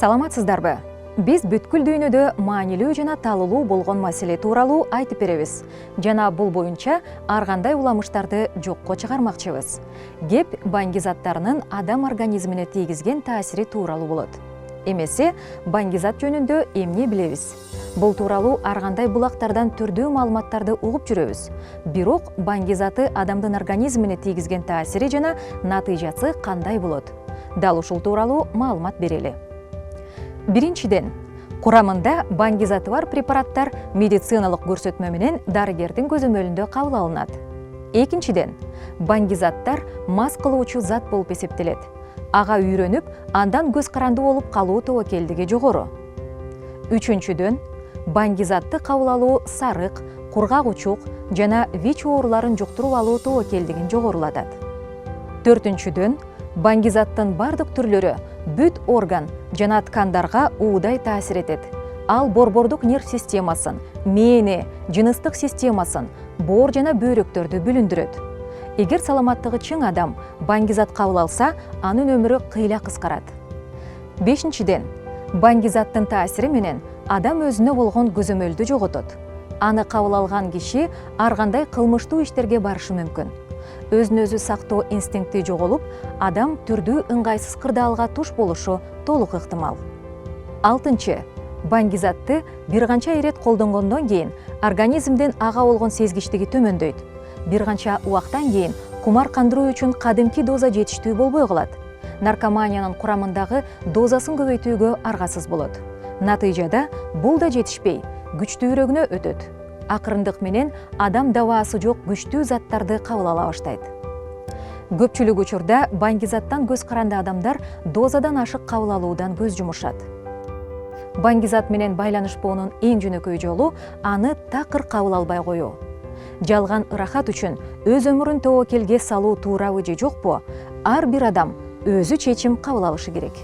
Саламатсыздарбы? Биз бүткүл дүйнөдө маанилүү жана талылуу болгон маселе тууралуу айтып беребиз. Жана бул боюнча ар кандай уламыштарды жокко чыгармакчыбыз. Кеп баңги заттарынын адам организмине тийгизген таасири тууралуу болот. Эмесе, баңги зат жөнүндө эмне билебиз? Бул тууралуу ар кандай булактардан түрдүү маалыматтарды угуп жүрөбүз. Бирок баңги заты адамдын организмине тийгизген таасири жана натыйжасы кандай болот? Дал ушул тууралуу маалымат берели. Биринчиден, курамында баңги заты бар препараттар медициналык көрсөтмө менен дарыгердин көзөмөлүндө кабыл алынат. Экинчиден, баңги заттар мас кылуучу зат болуп эсептелет. Ага үйрөнүп, андан көз карандуу болуп калуу тобокелдиги жогору. Үчүнчүдөн, баңги затты кабыл алуу сарык, кургак учук жана ВИЧ ооруларын жуктуруп алуу тобокелдигин жогорулатат. Төртүнчүдөн, баңги заттын бардык түрлөрү бүт орган жана ткандарга уудай таасир этет. Ал борбордук нерв системасын, мээни, жыныстык системасын, боор жана бөйрөктөрдү бүлүндүрөт. Эгер саламаттыгы чың адам баңги зат кабыл алса, анын өмүрү кыйла кыскарат. Бешинчиден, баңги заттын таасири менен адам өзүнө болгон көзөмөлдү жоготот. Аны кабыл алган киши ар кандай кылмыштуу иштерге барышы мүмкүн. Өзүн өзү сактоо инстинкти жоголуп, адам түрдүү ыңгайсыз кырдаалга туш болушу толук ыктымал. Алтынчы, баңги затты бир канча ирет колдонгондон кийин организмдин ага болгон сезгичтиги төмөндөйт. Бир канча убактан кийин кумар кандыруу үчүн кадимки доза жетиштүү болбой калат. Наркоманиянын курамындагы дозасын көбөйтүүгө аргасыз болот. Натыйжада бул да жетишпей, күчтүүрөгүнө өтөт. Акырындык менен адам дабаасы жок күчтүү заттарды кабыл ала баштайт. Көпчүлүк учурда баңги заттан көз каранды адамдар дозадан ашык кабыл алуудан көз жумушат. Баңги зат менен байланышпоонун эң жөнөкөй жолу аны такыр кабыл албай коюу. Жалган ырахат үчүн өз өмүрүн тобокелге салуу туурабы же жокпу, ар бир адам өзү чечим кабыл алышы керек.